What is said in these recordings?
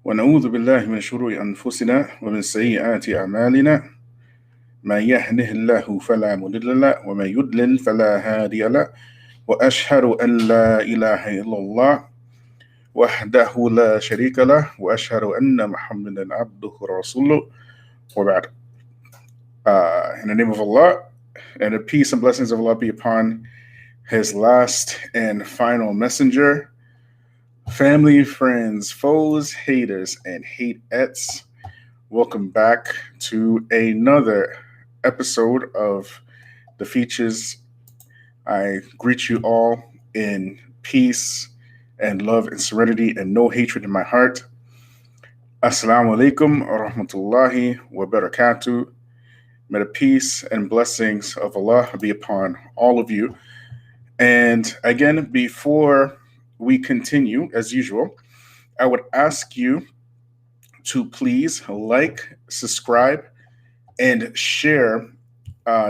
ونعوذ بالله من شرور أنفسنا ومن سيئات أعمالنا من يهده الله فلا مضل له ومن يضلل فلا هادي له وأشهد أن لا إله إلا الله وحده لا شريك له وأشهد أن محمدا عبده ورسوله وبعد. In the name of Allah, and the peace and blessings of Allah be upon His last and final messenger, family, friends, foes, haters, and hateettes. Welcome back to another episode of the features. I greet you all in peace and love and serenity and no hatred in my heart. Assalamu alaikum wa rahmatullahi wa barakatuh. May the peace and blessings of Allah be upon all of you. And again, before we continue, as usual, I would ask you to please like, subscribe, and share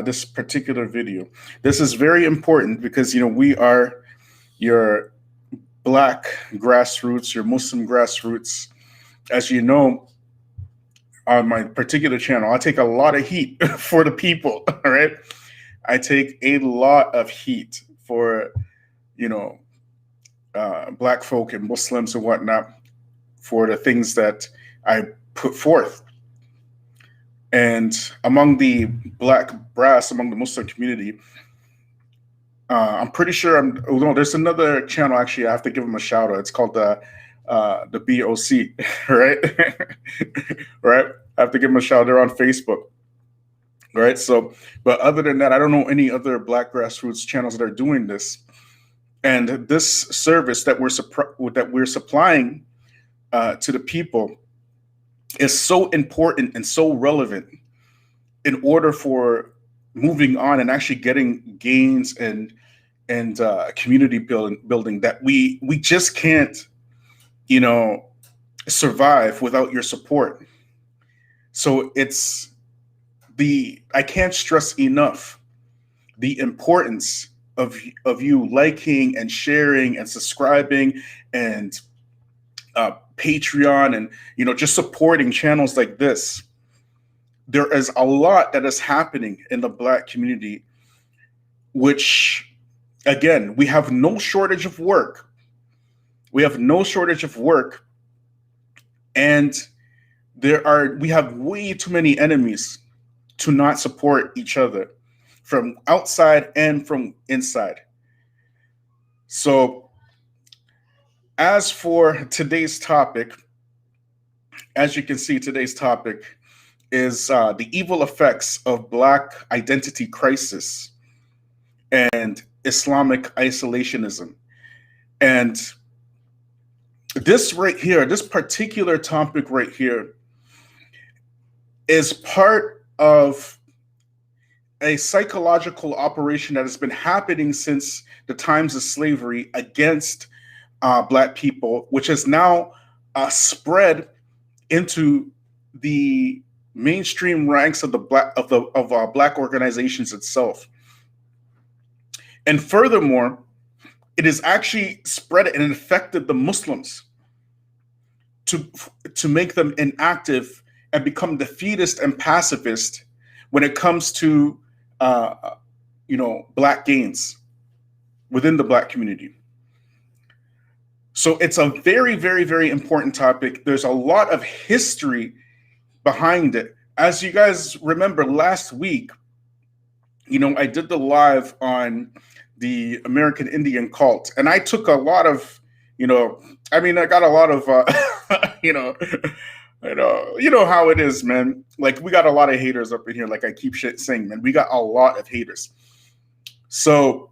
this particular video. This is very important because, we are your Black grassroots, your Muslim grassroots. As you know, on my particular channel, I take a lot of heat for the people, all right? I take a lot of heat for, Black folk and Muslims and whatnot for the things that I put forth. And among the Black brass, among the Muslim community, I'm pretty sure there's another channel, actually, I have to give them a shout out. It's called the BOC, right? Right? I have to give them a shout out. They're on Facebook. Right. So, but other than that, I don't know any other Black grassroots channels that are doing this. And this service that we're supplying to the people is so important and so relevant in order for moving on and actually getting gains and community building that we just can't, survive without your support. So I can't stress enough the importance of you liking and sharing and subscribing and Patreon and, just supporting channels like this. There is a lot that is happening in the Black community, which, again, we have no shortage of work. We have no shortage of work. And we have way too many enemies to not support each other from outside and from inside. So as for today's topic, as you can see, today's topic is the evil effects of Black identity crisis and Islamic isolationism. And this right here, this particular topic right here, is part of a psychological operation that has been happening since the times of slavery against Black people, which has now spread into the mainstream ranks of Black organizations itself. And furthermore, it has actually spread and infected the Muslims to make them inactive and become defeatist and pacifist when it comes to Black gains within the Black community. So it's a very, very, very important topic. There's a lot of history behind it. As you guys remember, last week, I did the live on the American Indian cult, and I took a lot of, I got a lot of, how it is, man. Like, we got a lot of haters up in here. Like I keep saying, man, we got a lot of haters. So,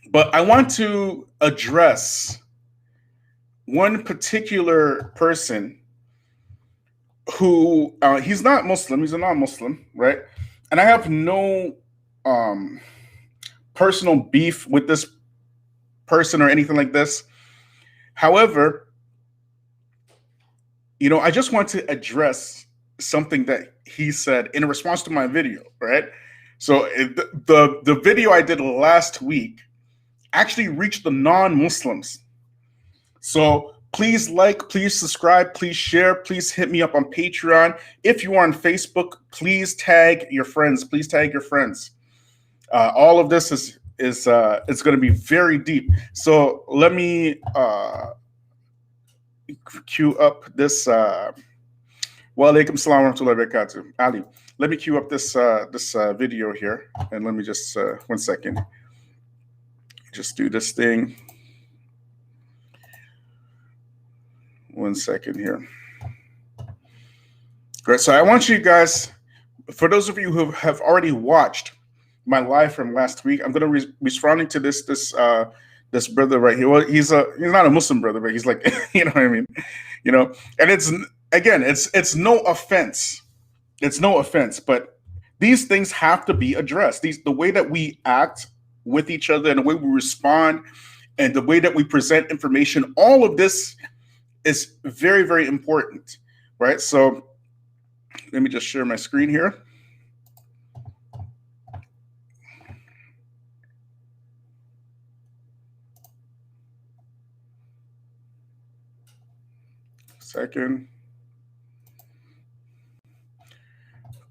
but I want to address one particular person who he's not Muslim, he's a non-Muslim, right? And I have no personal beef with this person or anything like this. However, I just want to address something that he said in response to my video, right? So the video I did last week actually reached the non-Muslims. So Please like, please subscribe, please share, please hit me up on Patreon. If you are on Facebook, please tag your friends. Please tag your friends. All of this is it's going to be very deep. So let me cue up this. Wa alaikum salam wa rahmatullahi wa barakatuh. Ali, let me cue up this video here, and let me just 1 second. Just do this thing. 1 second here. Great. So I want you guys, for those of you who have already watched my live from last week, I'm going to be responding to this brother right here. Well, he's not a Muslim brother, but he's like, you know what I mean, And it's again, it's no offense. It's no offense, but these things have to be addressed. The way that we act with each other and the way we respond and the way that we present information, all of this is very, very important, right? So let me just share my screen here. Second.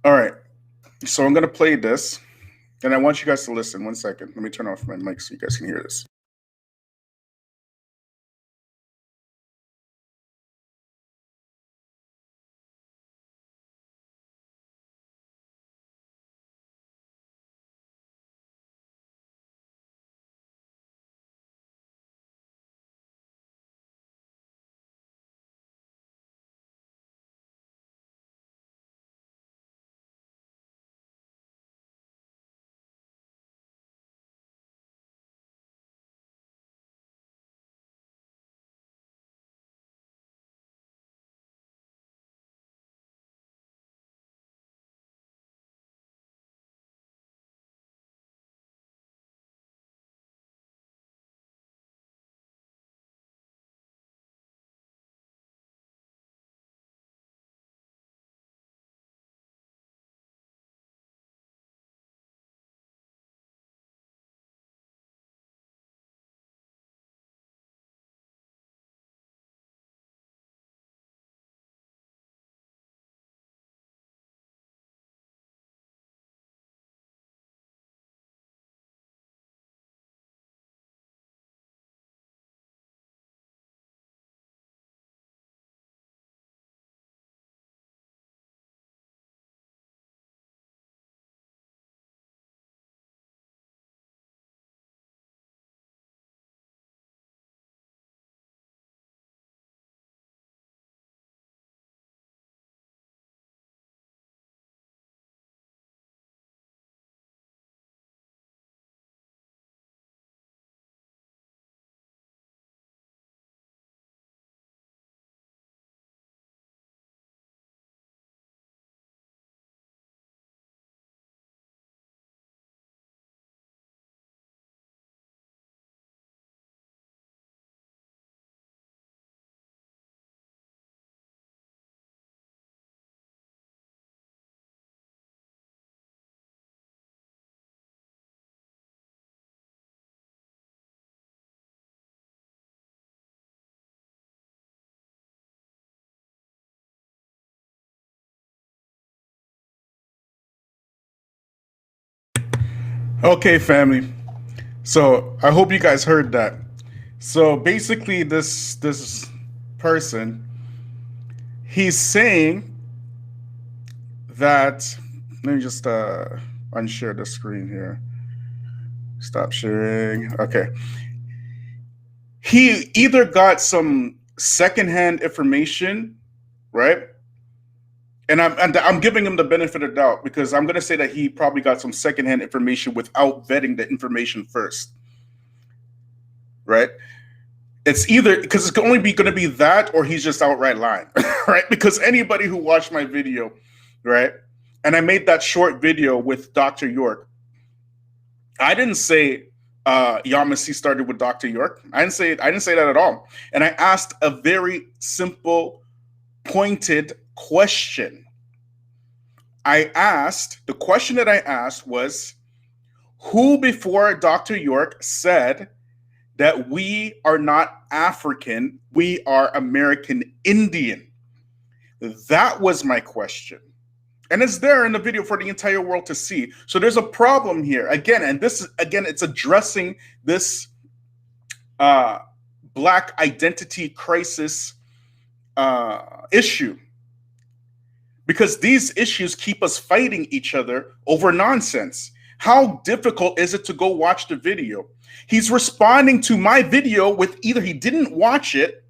All right. So I'm going to play this, and I want you guys to listen. 1 second. Let me turn off my mic so you guys can hear this. Okay, family. So I hope you guys heard that. So basically, this person, he's saying that. Let me just unshare the screen here. Stop sharing. Okay. He either got some secondhand information, right? And I'm giving him the benefit of the doubt because I'm going to say that he probably got some secondhand information without vetting the information first, right? It's either because it's only going to be that, or he's just outright lying, right? Because anybody who watched my video, right, and I made that short video with Dr. York, I didn't say Yamasi started with Dr. York. I didn't say that at all. And I asked a very simple, pointed question. The question that I asked was, who before Dr. York said that we are not African, we are American Indian. That was my question. And it's there in the video for the entire world to see. So there's a problem here. Again, and this is, again, it's addressing this Black identity crisis issue. Because these issues keep us fighting each other over nonsense. How difficult is it to go watch the video? He's responding to my video with either he didn't watch it,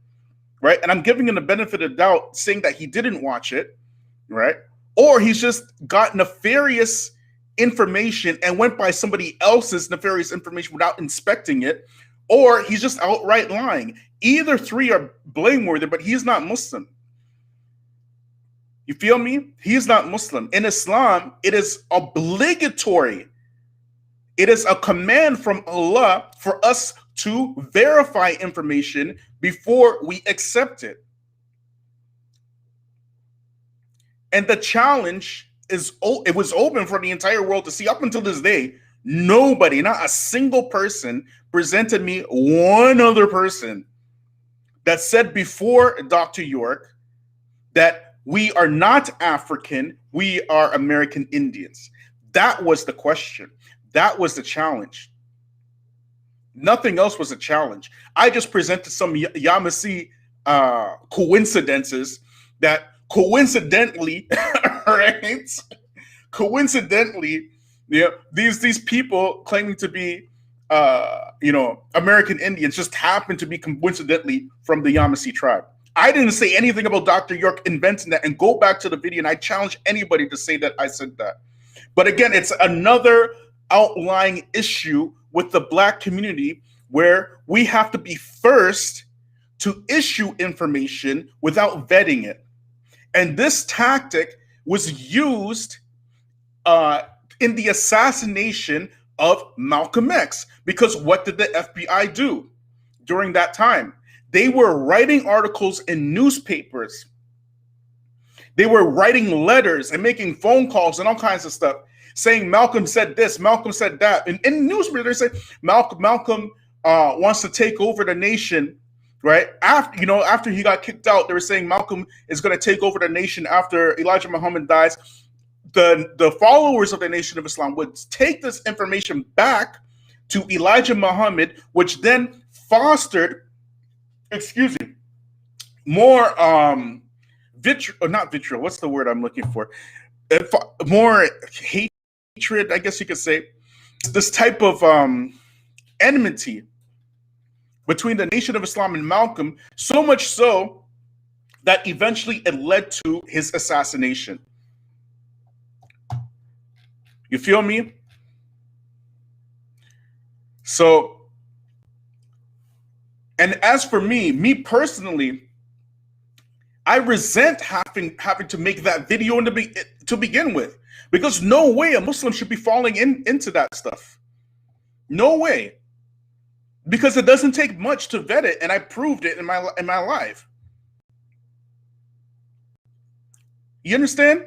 right? And I'm giving him the benefit of the doubt, saying that he didn't watch it, right? Or he's just got nefarious information and went by somebody else's nefarious information without inspecting it, or he's just outright lying. Either three are blameworthy, but he's not Muslim. You feel me? He's not Muslim. In Islam, it is obligatory. It is a command from Allah for us to verify information before we accept it. And the challenge is, it was open for the entire world to see. Up until this day, nobody, not a single person, presented me one other person that said before Dr. York that we are not African, we are American Indians. That was the question. That was the challenge. Nothing else was a challenge. I just presented some Yamasee coincidences that coincidentally, right? Coincidentally, yeah, these people claiming to be American Indians just happen to be coincidentally from the Yamasee tribe. I didn't say anything about Dr. York inventing that, and go back to the video, and I challenge anybody to say that I said that. But again, it's another outlying issue with the Black community where we have to be first to issue information without vetting it. And this tactic was used in the assassination of Malcolm X. Because what did the FBI do during that time? They were writing articles in newspapers. They were writing letters and making phone calls and all kinds of stuff, saying Malcolm said this, Malcolm said that. And in newspapers, they say Malcolm wants to take over the nation, right? After he got kicked out, they were saying Malcolm is going to take over the nation after Elijah Muhammad dies. The followers of the Nation of Islam would take this information back to Elijah Muhammad, which then fostered, more not vitriol. What's the word I'm looking for? More hatred, I guess you could say. This type of enmity between the Nation of Islam and Malcolm, so much so that eventually it led to his assassination. You feel me? So, and as for me personally, I resent having to make that video to begin with, because no way a Muslim should be falling into that stuff. No way. Because it doesn't take much to vet it, and I proved it in my life. You understand?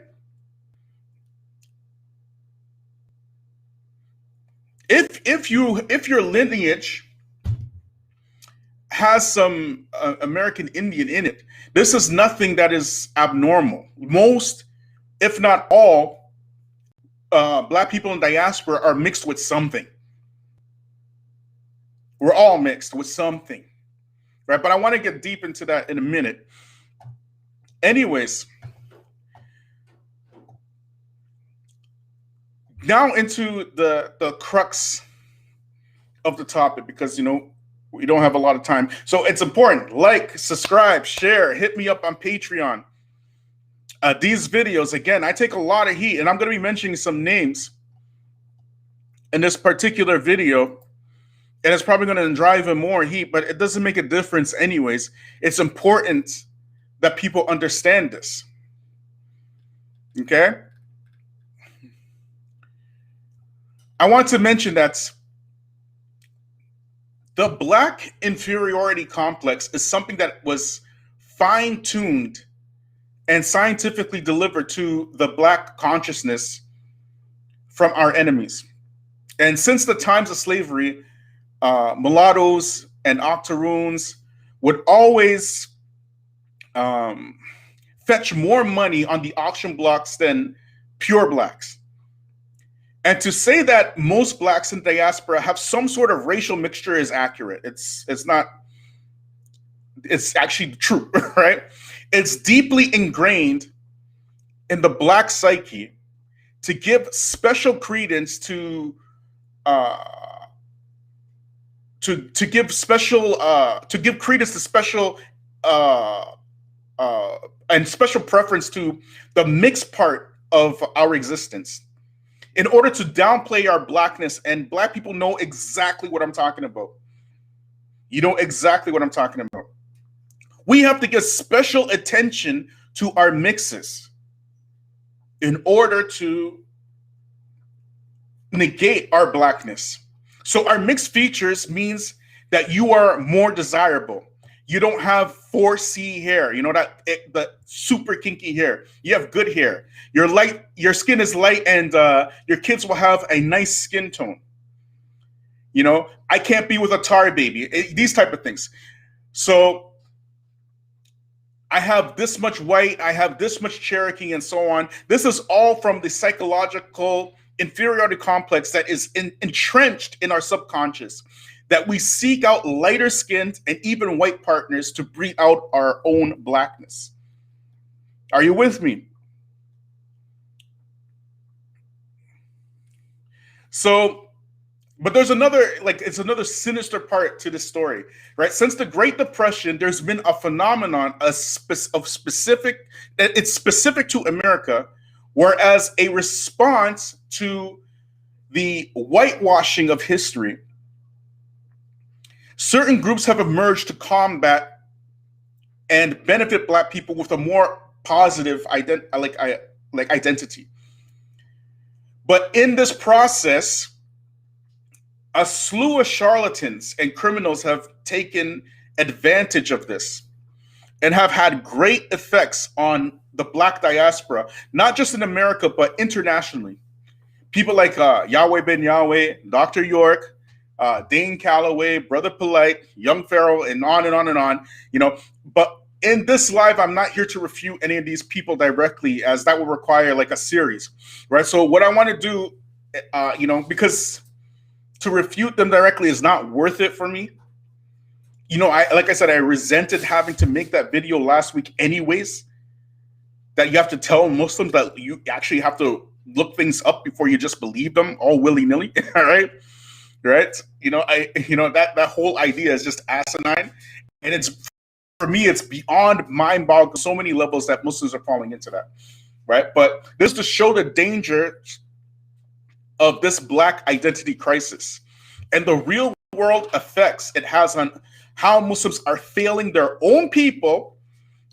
If your lineage has some American Indian in it, this is nothing that is abnormal. Most, if not all, Black people in diaspora are mixed with something. We're all mixed with something, right? But I want to get deep into that in a minute. Anyways, now into the crux of the topic, because we don't have a lot of time. So it's important. Like, subscribe, share, hit me up on Patreon. These videos, again, I take a lot of heat, and I'm going to be mentioning some names in this particular video, and it's probably going to drive in more heat, but it doesn't make a difference anyways. It's important that people understand this. Okay? I want to mention that the Black inferiority complex is something that was fine-tuned and scientifically delivered to the Black consciousness from our enemies. And since the times of slavery, mulattoes and octoroons would always um, fetch more money on the auction blocks than pure blacks. And to say that most blacks in diaspora have some sort of racial mixture is accurate. It's not. It's actually true, right? It's deeply ingrained in the black psyche to give special credence uh, to give special to give credence to special uh, uh, and special preference to the mixed part of our existence in order to downplay our blackness. And black people know exactly what I'm talking about. You know exactly what I'm talking about. We have to give special attention to our mixes in order to negate our blackness. So our mixed features means that you are more desirable. You don't have 4C hair, you know, that the super kinky hair. You have good hair. You're light, your skin is light, and your kids will have a nice skin tone. You know, I can't be with a tar baby. These type of things. So I have this much white, I have this much Cherokee, and so on. This is all from the psychological inferiority complex that is entrenched in our subconscious, that we seek out lighter skinned and even white partners to breed out our own blackness. Are you with me? So, but there's another, like, it's another sinister part to this story, right? Since the Great Depression, there's been a phenomenon of specific, it's specific to America, whereas a response to the whitewashing of history, certain groups have emerged to combat and benefit Black people with a more positive identity. But in this process, a slew of charlatans and criminals have taken advantage of this and have had great effects on the Black diaspora, not just in America, but internationally. People like Yahweh Ben Yahweh, Dr. York, Dane Calloway, Brother Polite, Young Pharaoh, and on and on and on. You know, but in this live, I'm not here to refute any of these people directly, as that will require like a series, right? So what I want to do, you know, because to refute them directly is not worth it for me. You know, like I said, I resented having to make that video last week, anyways. That you have to tell Muslims that you actually have to look things up before you just believe them all willy nilly. All right, right? You know, that whole idea is just asinine, and it's, for me, it's beyond mind boggling. So many levels that Muslims are falling into that, right? But this to show the danger of this Black identity crisis and the real world effects it has on how Muslims are failing their own people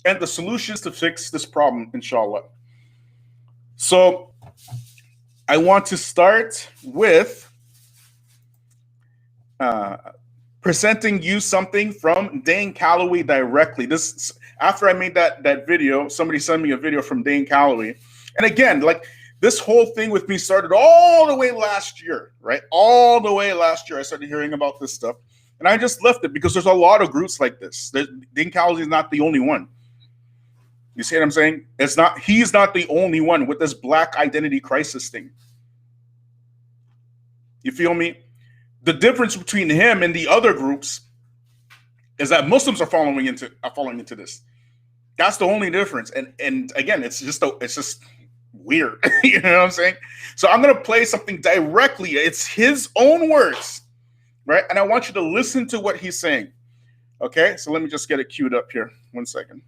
and the solutions to fix this problem, inshallah. So I want to start with presenting you something from Dane Calloway directly. This, after I made that video, somebody sent me a video from Dane Calloway. And again, like, this whole thing with me started all the way last year, right? All the way last year, I started hearing about this stuff. And I just left it because there's a lot of groups like this. Dane Calloway is not the only one. You see what I'm saying? He's not the only one with this Black identity crisis thing. You feel me? The difference between him and the other groups is that Muslims are falling into this. That's the only difference. And again, it's just weird. You know what I'm saying? So I'm gonna play something directly. It's his own words, right? And I want you to listen to what he's saying. Okay, so let me just get it queued up here. 1 second.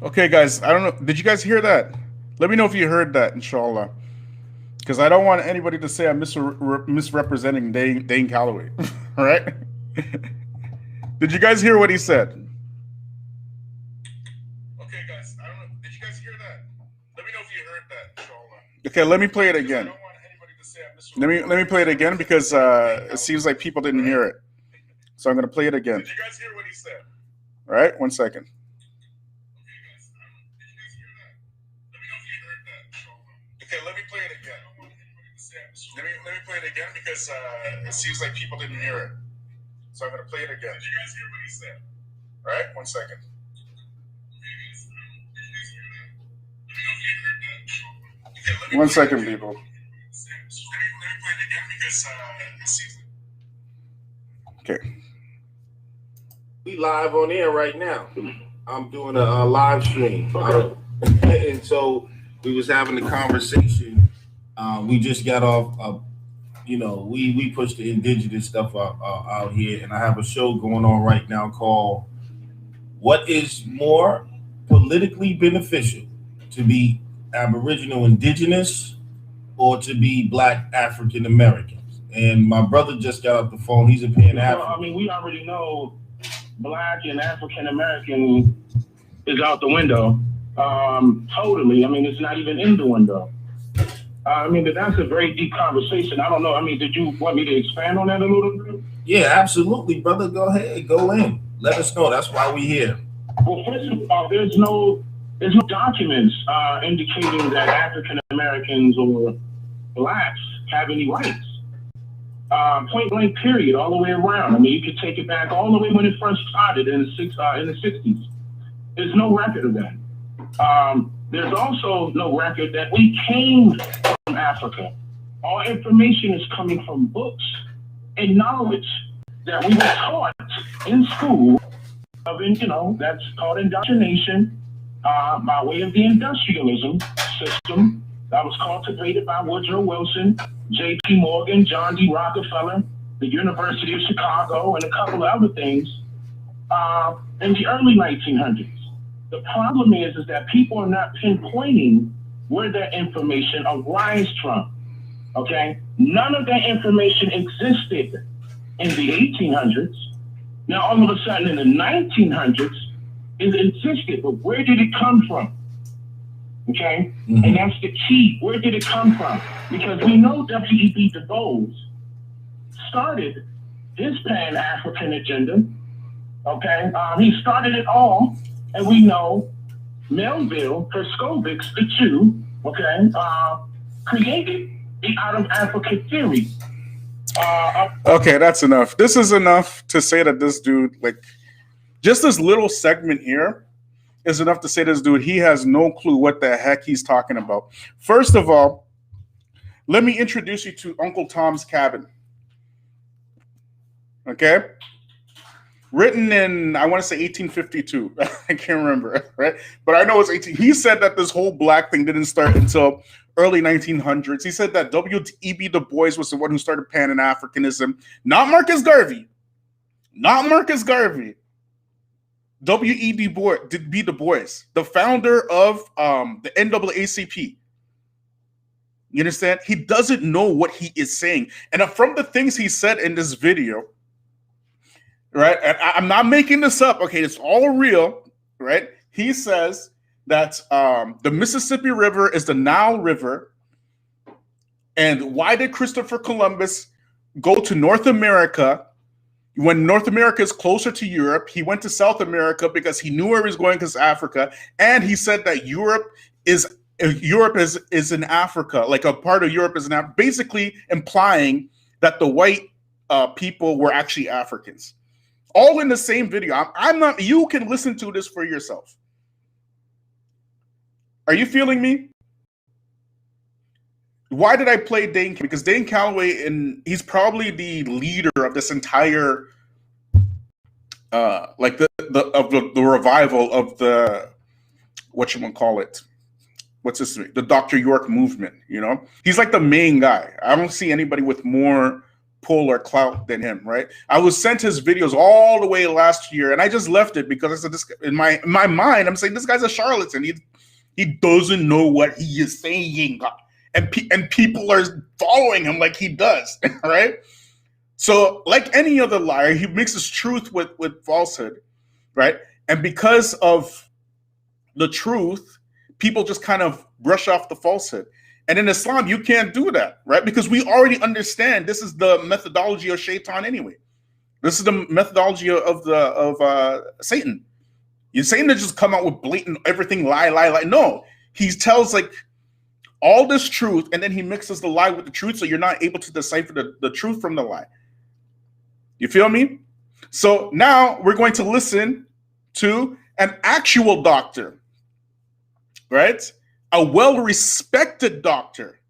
Okay, guys, I don't know. Did you guys hear that? Let me know if you heard that, inshallah. Because I don't want anybody to say I'm misrepresenting Dane Calloway. All right? Did you guys hear what he said? Okay, guys, I don't know. Did you guys hear that? Let me know if you heard that, inshallah. Okay, let me play it again. Let me play it again because it seems like people didn't hear it. So I'm going to play it again. Did you guys hear what he said? All right, 1 second. Okay, let me play it again. Let me play it again because it seems like people didn't hear it. So I'm going to play it again. Did you guys hear what he said? All right, 1 second. Okay, 1 second, people. Let me play it again because it seems like... Okay. We live on air right now. I'm doing a live stream. Okay. And so we was having a conversation. We just got off, we push the indigenous stuff out here. And I have a show going on right now called What is More Politically Beneficial, to be Aboriginal Indigenous or to be Black African Americans? And my brother just got off the phone. He's a Pan-African. Well, I mean, we already know Black and African American is out the window. Totally. I mean, it's not even in the window. I mean, but that's a very deep conversation. I don't know. I mean, did you want me to expand on that a little bit? Yeah, absolutely, brother. Go ahead. Go in. Let us know. That's why we're here. Well, first of all, there's no documents indicating that African Americans or Blacks have any rights. Point blank period, all the way around. I mean, you could take it back all the way when it first started in the 60s. There's no record of that. There's also no record that we came from Africa. All information is coming from books and knowledge that we were taught in school that's called indoctrination by way of the industrialism system that was cultivated by Woodrow Wilson, J.P. Morgan, John D. Rockefeller, the University of Chicago, and a couple of other things in the early 1900s. The problem is that people are not pinpointing where that information arises from, okay? None of that information existed in the 1800s. Now, all of a sudden, in the 1900s, it existed, but where did it come from? Okay? Mm-hmm. And that's the key. Where did it come from? Because we know W.E.B. Du Bois started his Pan-African agenda. Okay? He started it all, and we know Melville Perskovic, the Jew, okay, created the out of Africa theory. Okay, that's enough. This is enough to say that this dude, just this little segment here is enough to say this dude, he has no clue what the heck he's talking about. First of all, let me introduce you to Uncle Tom's Cabin. Okay? Written in, I want to say 1852. I can't remember, right? But I know it's 18. He said that this whole black thing didn't start until early 1900s. He said that W.E.B. Du Bois was the one who started Pan-Africanism, not Marcus Garvey. Not Marcus Garvey. W.E.B. Du Bois, the founder of the NAACP. You understand? He doesn't know what he is saying. And from the things he said in this video, right? And I'm not making this up. Okay, it's all real, right? He says that the Mississippi River is the Nile River. And why did Christopher Columbus go to North America when North America is closer to Europe? He went to South America because he knew where he was going, because Africa. And he said that Europe is in Africa, like a part of Europe is in Africa, basically implying that the white people were actually Africans. All in the same video. I'm not, you can listen to this for yourself. Are you feeling me? Why did I play Dane? Because Dane Calloway, he's probably the leader of this entire, the revival of the, the Dr. York movement. You know, he's like the main guy. I don't see anybody with more pull or clout than him, right? I was sent his videos all the way last year, and I just left it because I said, this, in my mind, I'm saying this guy's a charlatan. He doesn't know what he is saying, and people are following him like he does, right? So, like any other liar, he mixes truth with falsehood, right? And because of the truth, people just kind of brush off the falsehood. And in Islam, you can't do that, right? Because we already understand this is the methodology of Shaitan anyway. This is the methodology of Satan. Satan doesn't just come out with blatant everything lie. No, he tells like all this truth, and then he mixes the lie with the truth, so you're not able to decipher the truth from the lie. You feel me? So now we're going to listen to an actual doctor, right? A well-respected doctor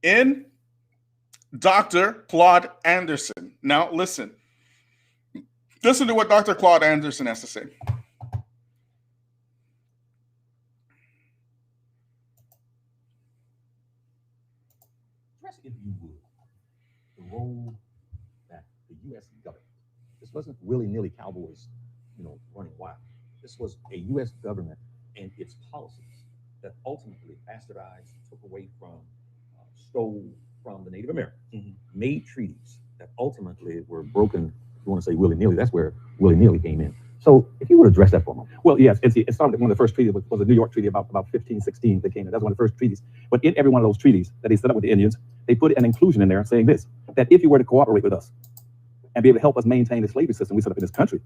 in Dr. Claude Anderson. Now, listen. Listen to what Dr. Claude Anderson has to say. Address, if you would, the role that the U.S. government, this wasn't willy-nilly cowboys, running wild. This was a U.S. government and its policies that ultimately bastardized, took away from, stole from the Native Americans, made treaties that ultimately were broken. If you want to say willy-nilly, that's where willy-nilly came in. So if you would address that for a moment. Well, yes, it started, one of the first treaties was the New York Treaty about 1516 that came in. That's one of the first treaties. But in every one of those treaties that they set up with the Indians, they put an inclusion in there saying this, that if you were to cooperate with us and be able to help us maintain the slavery system we set up in this country,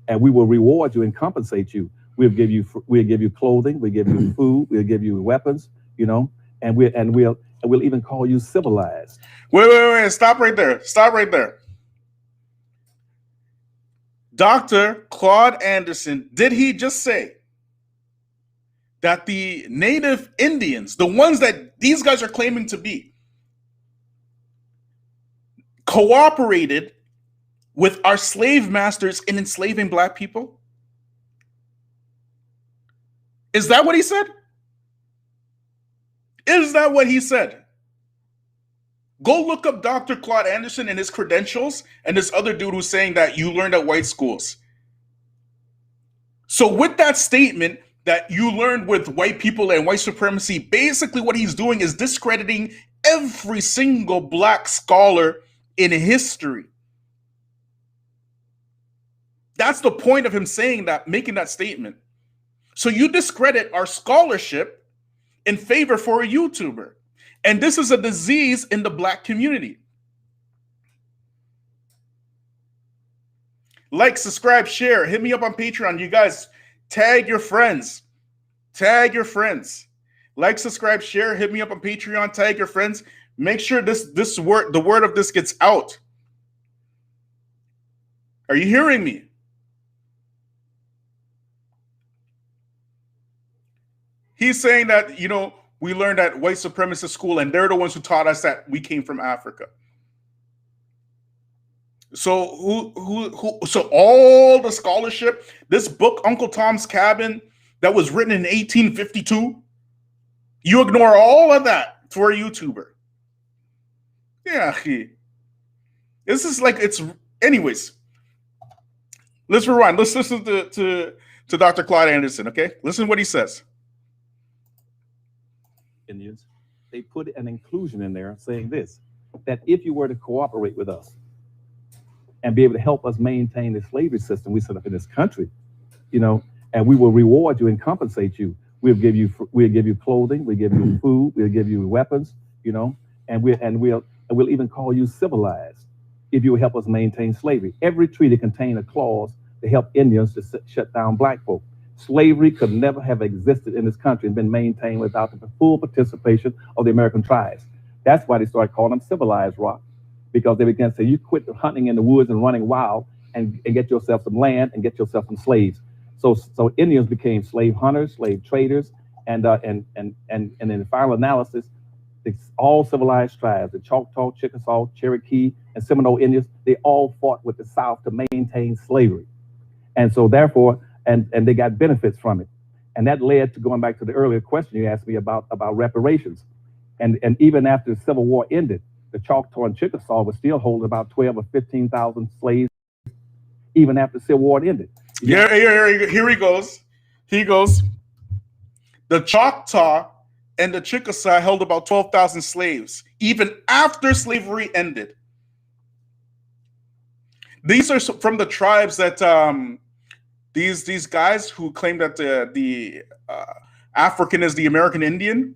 and we will reward you and compensate you. We'll give you clothing, we'll give you food, we'll give you weapons, and we'll even call you civilized. Wait, stop right there. Dr. Claude Anderson, did he just say that the native Indians, the ones that these guys are claiming to be, cooperated with our slave masters in enslaving black people? Is that what he said? Is that what he said? Go look up Dr. Claude Anderson and his credentials and this other dude who's saying that you learned at white schools. So with that statement that you learned with white people and white supremacy, basically what he's doing is discrediting every single black scholar in history. That's the point of him saying that, making that statement. So you discredit our scholarship in favor for a YouTuber. And this is a disease in the black community. Like, subscribe, share, hit me up on Patreon. You guys, tag your friends. Tag your friends. Like, subscribe, share, hit me up on Patreon, tag your friends. Make sure the word of this gets out. Are you hearing me? He's saying that, we learned at white supremacist school, and they're the ones who taught us that we came from Africa. So so all the scholarship, this book, Uncle Tom's Cabin, that was written in 1852, you ignore all of that for a YouTuber. Yeah, this is like, anyways. Let's rewind. Let's listen to Dr. Claude Anderson, okay? Listen to what he says. Indians, they put an inclusion in there saying this, that if you were to cooperate with us and be able to help us maintain the slavery system we set up in this country, and we will reward you and compensate you. We'll give you clothing, we'll give you food, we'll give you weapons, and we'll even call you civilized if you will help us maintain slavery. Every treaty contained a clause to help Indians to shut down black folk. Slavery could never have existed in this country and been maintained without the full participation of the American tribes. That's why they started calling them civilized rock, because they began to say, you quit hunting in the woods and running wild and get yourself some land and get yourself some slaves. So Indians became slave hunters, slave traders, and in the final analysis, all civilized tribes, the Choctaw, Chickasaw, Cherokee, and Seminole Indians, they all fought with the South to maintain slavery. And so therefore, and they got benefits from it. And that led to, going back to the earlier question you asked me about reparations. And even after the Civil War ended, the Choctaw and Chickasaw was still holding about 12 or 15,000 slaves, even after the Civil War ended. Here he goes. He goes. The Choctaw and the Chickasaw held about 12,000 slaves, even after slavery ended. These are from the tribes that these guys who claim that the African is the American Indian,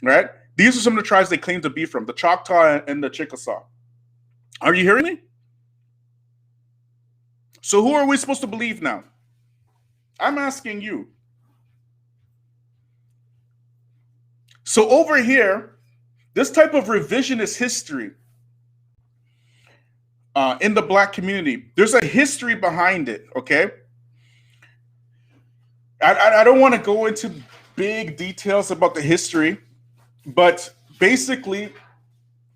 right? These are some of the tribes they claim to be from, the Choctaw and the Chickasaw. Are you hearing me? So who are we supposed to believe now? I'm asking you. So over here, this type of revisionist history in the Black community, there's a history behind it, okay? I don't want to go into big details about the history, but basically,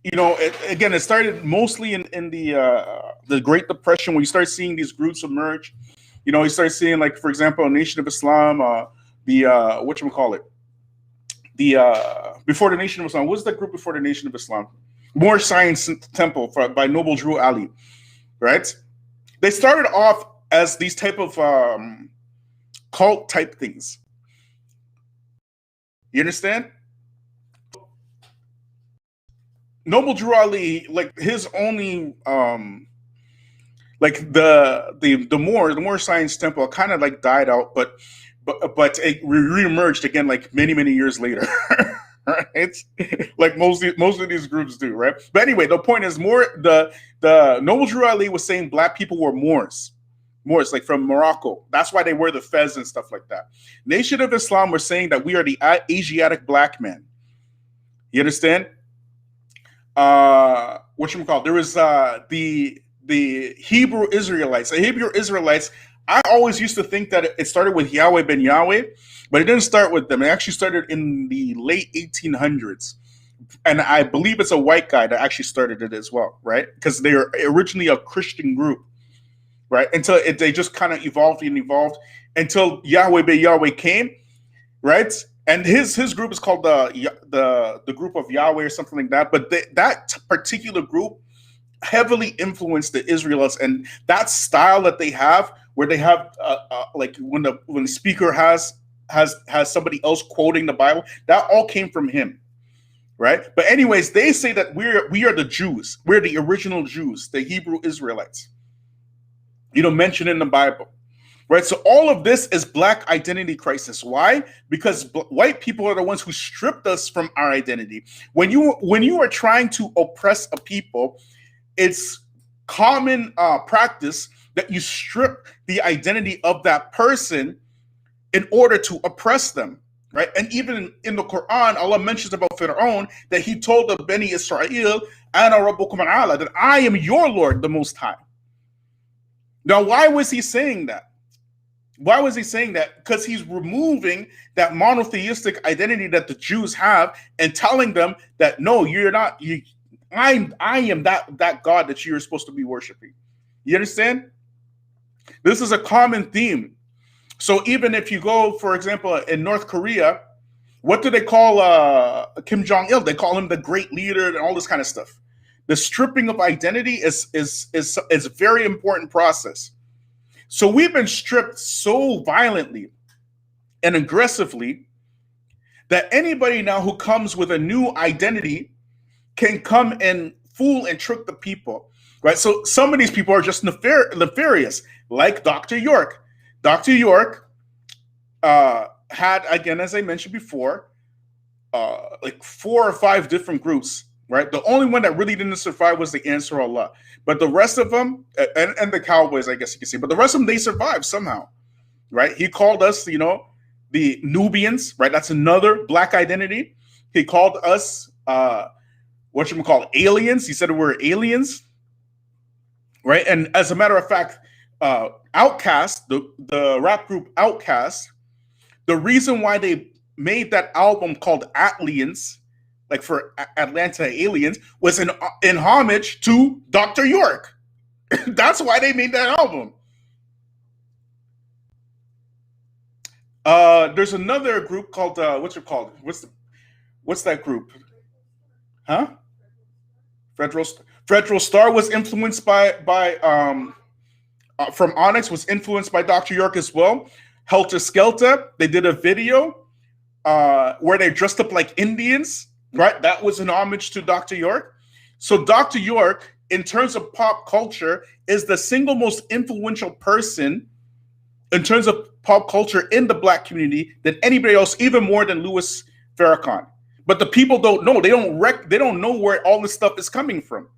you know, it started mostly in the Great Depression, when you start seeing these groups emerge. You know, you start seeing, like, for example, Nation of Islam, whatchamacallit? Before the Nation of Islam, what's that group before the Nation of Islam? More Science Temple by Noble Drew Ali, right? They started off as these type of cult type things. You understand? Noble Drew Ali, like, his only like the more Science Temple kind of like died out, but it reemerged again like many years later. Right? Like most of these groups do, right? But anyway, the point is, more the Noble Drew Ali was saying Black people were Moors, like from Morocco. That's why they wear the fez and stuff like that. Nation of Islam were saying that we are the Asiatic black man. You understand? Whatchamacallit? There was the Hebrew Israelites. The Hebrew Israelites, I always used to think that it started with Yahweh ben Yahweh, but it didn't start with them. It actually started in the late 1800s. And I believe it's a white guy that actually started it as well, right? Because they were originally a Christian group, right? Until they just kind of evolved until Yahweh ben Yahweh came, right? And his group is called the group of Yahweh or something like that. But that particular group heavily influenced the Israelites, and that style that they have, where they have like when the speaker has somebody else quoting the Bible, that all came from him, right? But anyways, they say that we are the Jews, we're the original Jews, the Hebrew Israelites, you know, mentioned in the Bible. Right, so all of this is Black identity crisis. Why? Because white people are the ones who stripped us from our identity. When you are trying to oppress a people, it's common practice that you strip the identity of that person in order to oppress them. Right, and even in the Quran, Allah mentions about Fir'aun that he told the Bani Israel, "Ana Rabbukum al-A'la," that I am your Lord, the Most High. Now, why was he saying that? Why was he saying that? Because he's removing that monotheistic identity that the Jews have and telling them that, no, you're not. I am that God that you're supposed to be worshiping. You understand? This is a common theme. So even if you go, for example, in North Korea, what do they call Kim Jong-il? They call him the great leader and all this kind of stuff. The stripping of identity is a very important process. So we've been stripped so violently and aggressively that anybody now who comes with a new identity can come and fool and trick the people, right? So some of these people are just nefarious, like Dr. York. Dr. York had, again, as I mentioned before, like 4 or 5 different groups, right? The only one that really didn't survive was the Answer Allah. But the rest of them, and the Cowboys, I guess you can say, but the rest of them, they survived somehow, right? He called us, you know, the Nubians, right? That's another Black identity. He called us, aliens. He said we're aliens, right? And as a matter of fact, Outkast, the rap group Outkast, the reason why they made that album called Atlians, like for Atlanta Aliens, was in homage to Dr. York. That's why they made that album. There's another group called what's that group? Huh? Federal Star was influenced by from Onyx, was influenced by Dr. York as well. Helter Skelter, they did a video where they dressed up like Indians, right? That was an homage to Dr. York. So Dr. York, in terms of pop culture, is the single most influential person in terms of pop culture in the Black community than anybody else, even more than Louis Farrakhan. But the people don't know. They don't know where all this stuff is coming from.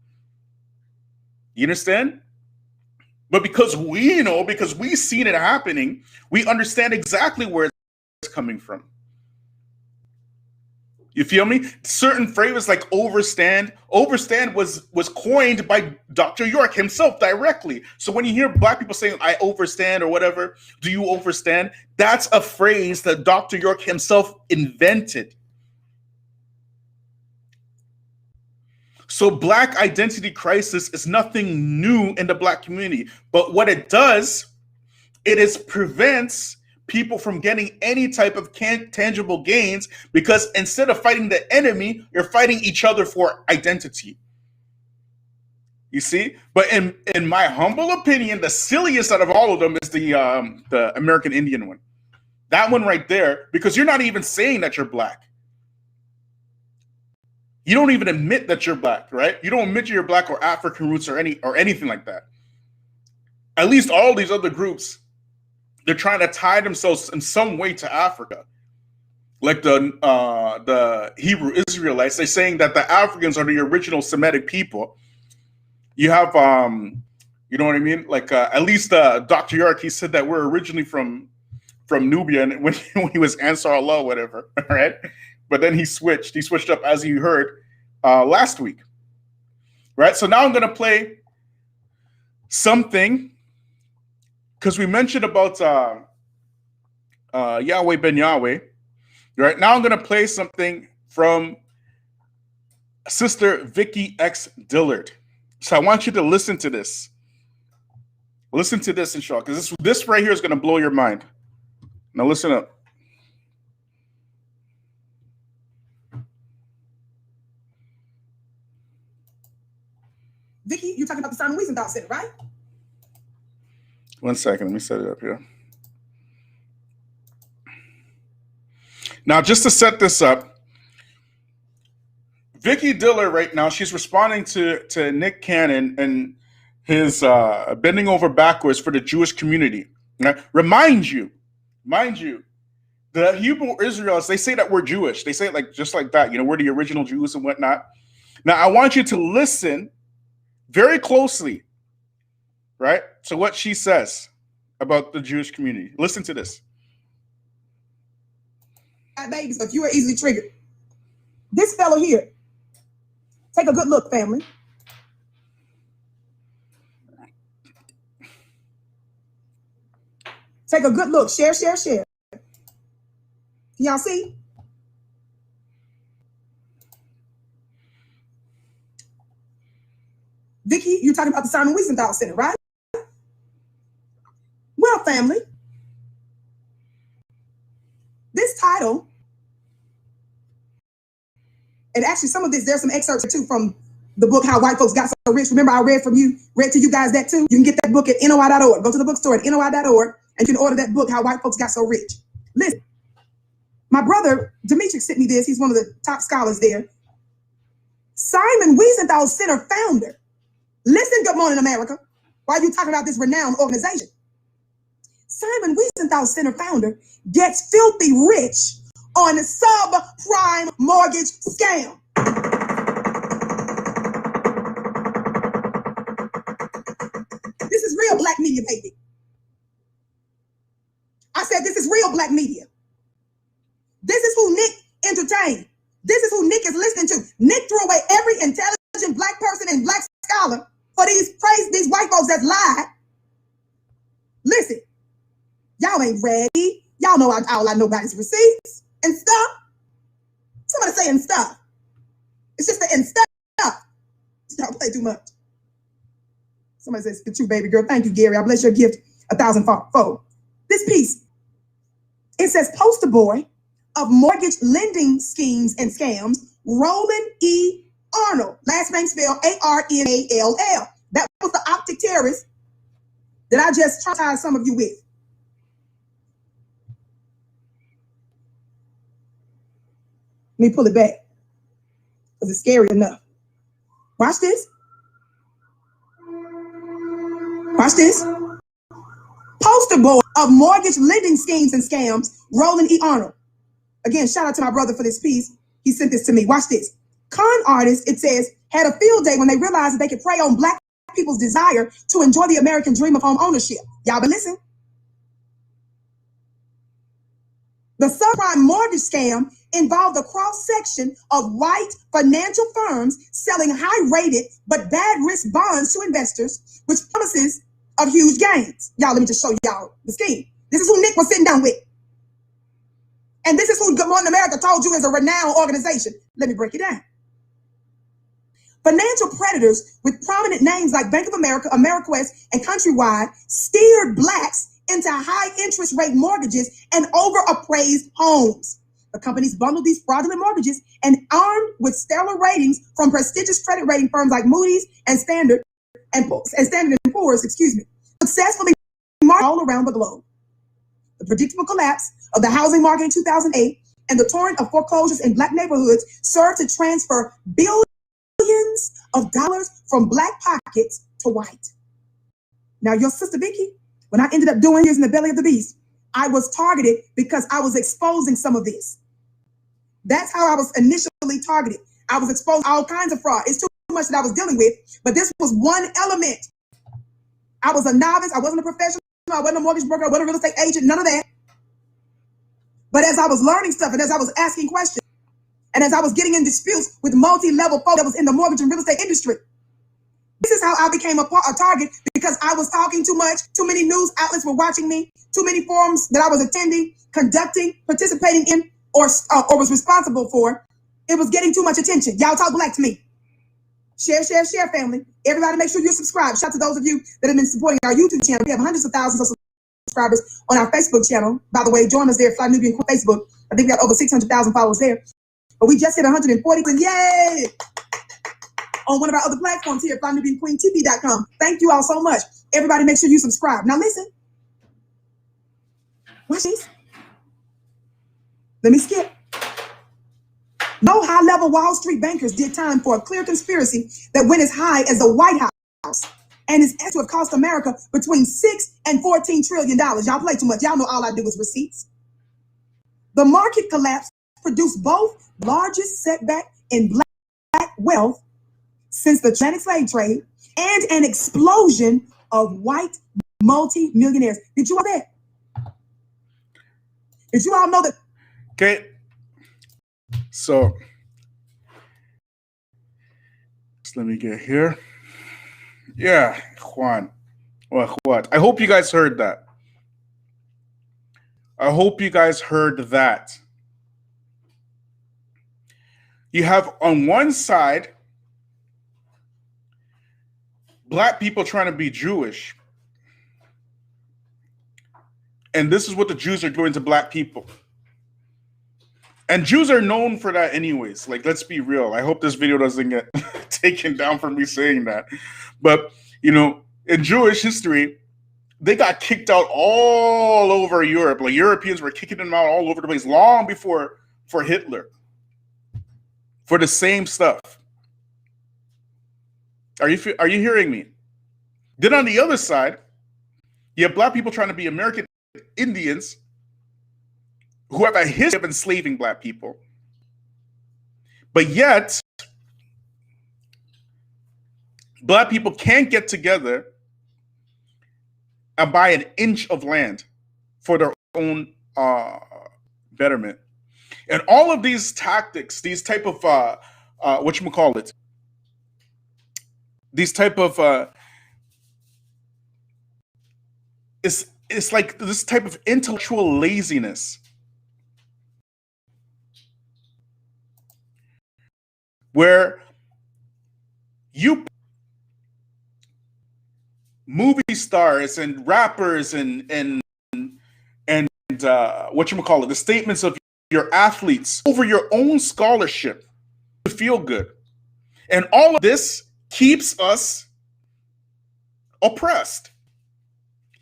You understand? But because we know, because we've seen it happening, we understand exactly where it's coming from. You feel me? Certain phrases like overstand was coined by Dr. York himself directly. So when you hear Black people saying, I overstand or whatever, do you overstand? That's a phrase that Dr. York himself invented. So Black identity crisis is nothing new in the Black community. But what it does, it prevents people from getting any type of tangible gains, because instead of fighting the enemy, you're fighting each other for identity. You see? But in my humble opinion, the silliest out of all of them is the American Indian one. That one right there, because you're not even saying that you're Black. You don't even admit that you're Black, right? You don't admit you're Black or African roots or anything like that. At least all these other groups, they're trying to tie themselves in some way to Africa. Like the Hebrew Israelites, they're saying that the Africans are the original Semitic people. You have, you know what I mean? Like at least Dr. York, he said that we're originally from Nubia, and when he was Ansar Allah, whatever, right? But then he switched up, as you heard last week, right? So now I'm going to play something, because we mentioned about Yahweh Ben Yahweh, right? Now I'm going to play something from Sister Vicky X. Dillard. So I want you to listen to this. Listen to this, inshallah, because this right here is going to blow your mind. Now listen up. Vicky, you're talking about the Simon Wiesenthal Center, right? 1 second, let me set it up here. Now, just to set this up, Vicky Dillard right now, she's responding to Nick Cannon and his bending over backwards for the Jewish community. Now, mind you, the Hebrew Israelites, they say that we're Jewish. They say it like just like that. You know, we're the original Jews and whatnot. Now, I want you to listen very closely, right, to what she says about the Jewish community. Listen to this. Babies, if you are easily triggered, this fellow here, take a good look, family. Take a good look. Share. Can y'all see? Vicky, you're talking about the Simon Wiesenthal Center, right? Well, family, this title, and actually some of this, there's some excerpts too from the book, How White Folks Got So Rich. Remember, I read to you guys that too. You can get that book at NOI.org. Go to the bookstore at NOI.org and you can order that book, How White Folks Got So Rich. Listen, my brother, Demetrius, sent me this. He's one of the top scholars there. Simon Wiesenthal Center founder. Listen, Good Morning America, while you talking about this renowned organization. Simon Wiesenthal Center founder gets filthy rich on a subprime mortgage scam. This is real Black media, baby. I said this is real Black media. This is who Nick entertained. This is who Nick is listening to. Nick threw away every intelligent Black person and Black scholar for these white folks that lied. Listen, y'all ain't ready. Y'all know all I know about is receipts and stuff. Somebody saying stuff. It's just the and stuff. Y'all play too much. Somebody says, it's true, baby girl. Thank you, Gary. I bless your gift 1,000-fold. This piece, it says poster boy of mortgage lending schemes and scams, Roland E. Arnold, last name spelled Arnall. That was the optic terrorist that I just traumatized some of you with. Let me pull it back because it's scary enough. Watch this. Watch this. Poster boy of mortgage lending schemes and scams, Roland E. Arnold. Again, shout out to my brother for this piece. He sent this to me. Watch this. Con artists, it says, had a field day when they realized that they could prey on Black people's desire to enjoy the American dream of home ownership. Y'all been listening? The subprime mortgage scam involved a cross-section of white financial firms selling high-rated but bad-risk bonds to investors, which promises of huge gains. Y'all, let me just show y'all the scheme. This is who Nick was sitting down with. And this is who Good Morning America told you is a renowned organization. Let me break it down. Financial predators with prominent names like Bank of America, AmeriQuest, and Countrywide steered Blacks into high-interest rate mortgages and over-appraised homes. The companies bundled these fraudulent mortgages and, armed with stellar ratings from prestigious credit rating firms like Moody's and Standard and Poor's, successfully marketed all around the globe. The predictable collapse of the housing market in 2008 and the torrent of foreclosures in Black neighborhoods served to transfer billions of dollars from Black pockets to white. Now, your sister Vicky, when I ended up doing Years in the Belly of the Beast, I was targeted because I was exposing some of this. That's how I was initially targeted. I was exposed to all kinds of fraud. It's too much that I was dealing with, but this was one element. I was a novice. I wasn't a professional. I wasn't a mortgage broker. I wasn't a real estate agent. None of that. But as I was learning stuff and as I was asking questions and as I was getting in disputes with multi-level folks that was in the mortgage and real estate industry, this is how I became a target, because I was talking too much. Too many news outlets were watching me. Too many forums that I was attending, conducting, participating in, or was responsible for. It was getting too much attention. Y'all talk Black to me. Share, family. Everybody make sure you're subscribed. Shout out to those of you that have been supporting our YouTube channel. We have hundreds of thousands of subscribers on our Facebook channel. By the way, join us there, Fly Nubian Facebook. I think we got over 600,000 followers there. But we just hit 140, and yay! On one of our other platforms here at FlyNubianQueenTV.com. Thank you all so much. Everybody make sure you subscribe. Now listen. Watch this. Let me skip. No high-level Wall Street bankers did time for a clear conspiracy that went as high as the White House and is estimated to have cost America between $6 and $14 trillion. Y'all play too much. Y'all know all I do is receipts. The market collapse produced both largest setback in Black wealth since the Atlantic slave trade and an explosion of white multi-millionaires. Did you know that? Did you all know that? Okay. So, just let me get here. Yeah, Juan. Well, what? I hope you guys heard that. I hope you guys heard that. You have on one side Black people trying to be Jewish. And this is what the Jews are doing to Black people. And Jews are known for that anyways. Like, let's be real. I hope this video doesn't get taken down for me saying that. But, you know, in Jewish history, they got kicked out all over Europe. Like, Europeans were kicking them out all over the place long before for Hitler. For the same stuff. Are you hearing me? Then on the other side, you have Black people trying to be American Indians who have a history of enslaving Black people. But yet, Black people can't get together and buy an inch of land for their own betterment. And all of these tactics, these type of, whatchamacallit, these type of, it's like this type of intellectual laziness where you movie stars and rappers and whatchamacallit, the statements of your athletes over your own scholarship to feel good. And all of this keeps us oppressed.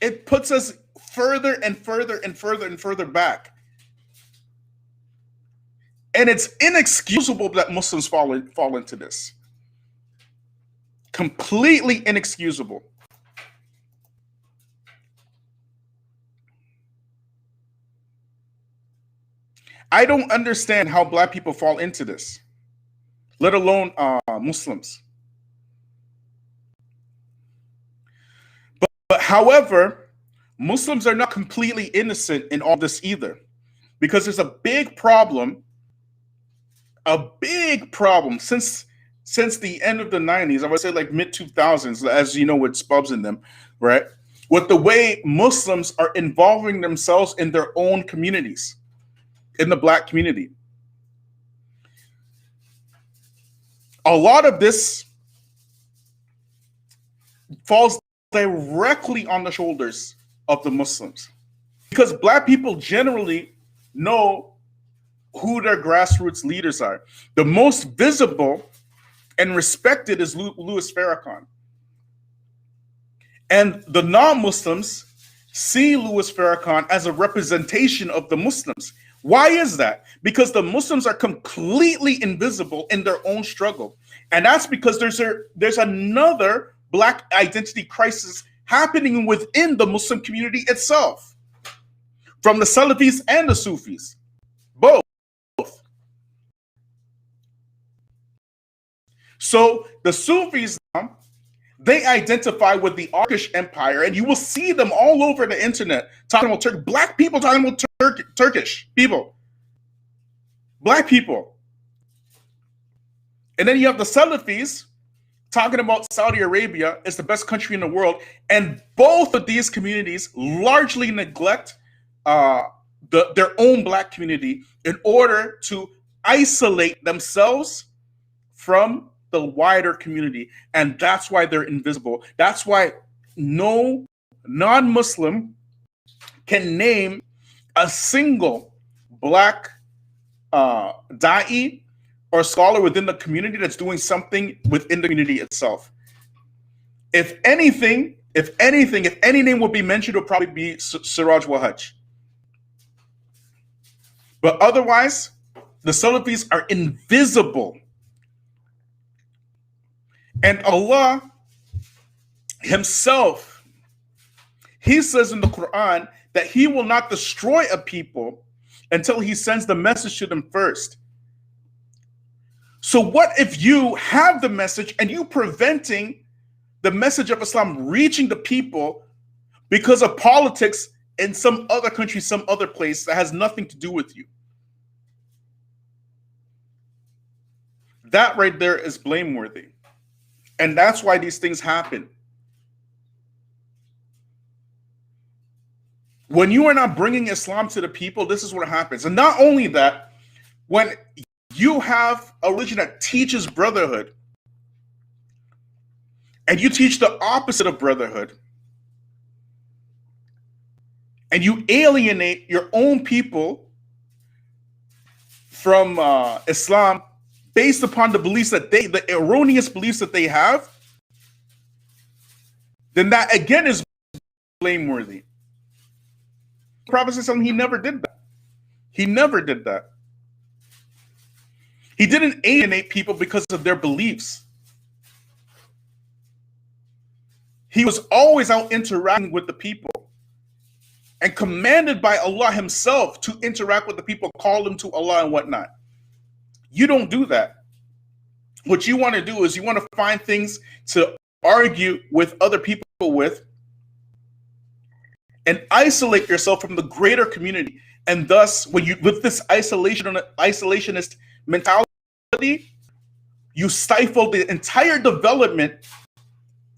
It puts us further and further and further and further back. And it's inexcusable that Muslims fall into this. Completely inexcusable. I don't understand how black people fall into this, let alone Muslims. But however, Muslims are not completely innocent in all this either, because there's a big problem since the end of the 90s, I would say like mid 2000s, as you know, with Spubs in them, right? With the way Muslims are involving themselves in their own communities, in the black community. A lot of this falls directly on the shoulders of the Muslims, because black people generally know who their grassroots leaders are. The most visible and respected is Louis Farrakhan. And the non-Muslims see Louis Farrakhan as a representation of the Muslims. Why is that? Because the Muslims are completely invisible in their own struggle. And that's because there's another black identity crisis happening within the Muslim community itself, from the Salafis and the Sufis, both. So the Sufis now, they identify with the Turkish Empire, and you will see them all over the internet talking about black people talking about Turkish people, black people. And then you have the Salafis talking about Saudi Arabia is the best country in the world, and both of these communities largely neglect their own black community in order to isolate themselves from the wider community. And that's why they're invisible. That's why no non-Muslim can name a single black da'i or scholar within the community that's doing something within the community itself. If any name would be mentioned, it would probably be Siraj Wahaj. But otherwise, the Salafis are invisible. And Allah himself, he says in the Quran that he will not destroy a people until he sends the message to them first. So what if you have the message and you preventing the message of Islam reaching the people because of politics in some other country, some other place that has nothing to do with you? That right there is blameworthy. And that's why these things happen. When you are not bringing Islam to the people, this is what happens. And not only that, when you have a religion that teaches brotherhood, and you teach the opposite of brotherhood, and you alienate your own people from Islam based upon the beliefs that the erroneous beliefs that they have, then that again is blameworthy. The Prophet said he never did that. He never did that. He didn't alienate people because of their beliefs. He was always out interacting with the people and commanded by Allah himself to interact with the people, call them to Allah and whatnot. You don't do that. What you want to do is you want to find things to argue with other people with and isolate yourself from the greater community. And thus, when you with this isolationist mentality, you stifle the entire development,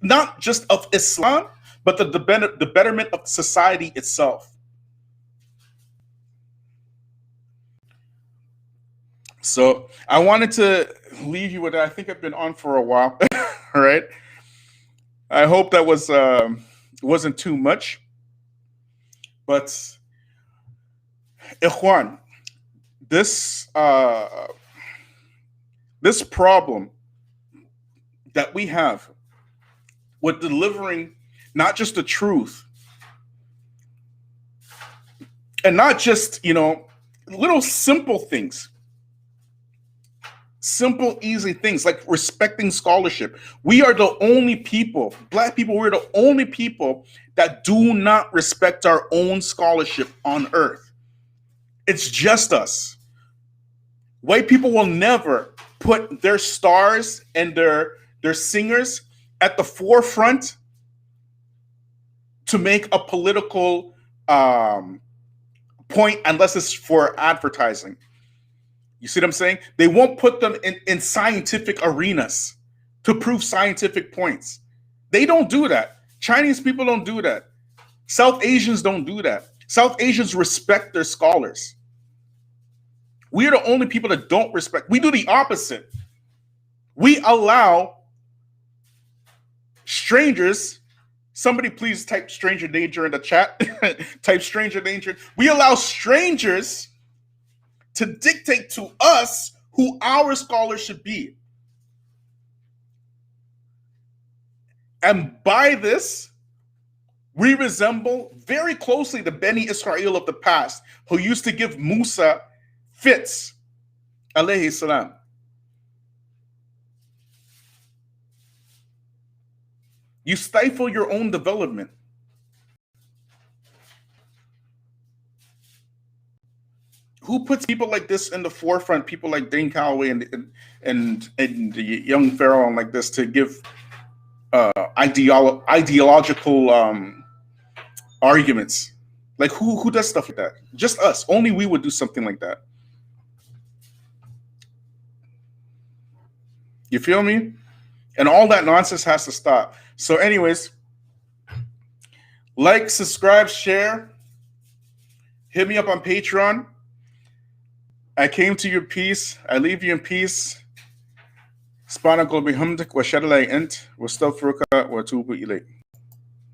not just of Islam, but the betterment of society itself. So I wanted to leave you with that. I think I've been on for a while. All right. I hope that wasn't too much. But Ikhwan, this problem that we have with delivering not just the truth and not just, little simple things, simple, easy things like respecting scholarship. We are the only people, Black people, we're the only people that do not respect our own scholarship on earth. It's just us. White people will never put their stars and their singers at the forefront to make a political point unless it's for advertising. You see what I'm saying? They won't put them in scientific arenas to prove scientific points. They don't do that. Chinese people don't do that. South Asians don't do that. South Asians respect their scholars. We are the only people that don't respect. We do the opposite. We allow strangers. Somebody please type stranger danger in the chat. Type stranger danger. We allow strangers to dictate to us who our scholars should be. And by this, we resemble very closely the Beni Israel of the past, who used to give Musa fits, alayhi salam. You stifle your own development. Who puts people like this in the forefront? People like Dane Calloway and the young Pharaoh like this to give ideological arguments. Like who does stuff like that? Just us. Only we would do something like that. You feel me? And all that nonsense has to stop. So anyways, like, subscribe, share. Hit me up on Patreon. I came to your peace. I leave you in peace. Subhanaka wa bihamdik wa shalla ant wa astaghfiruka wa atubu ilayk.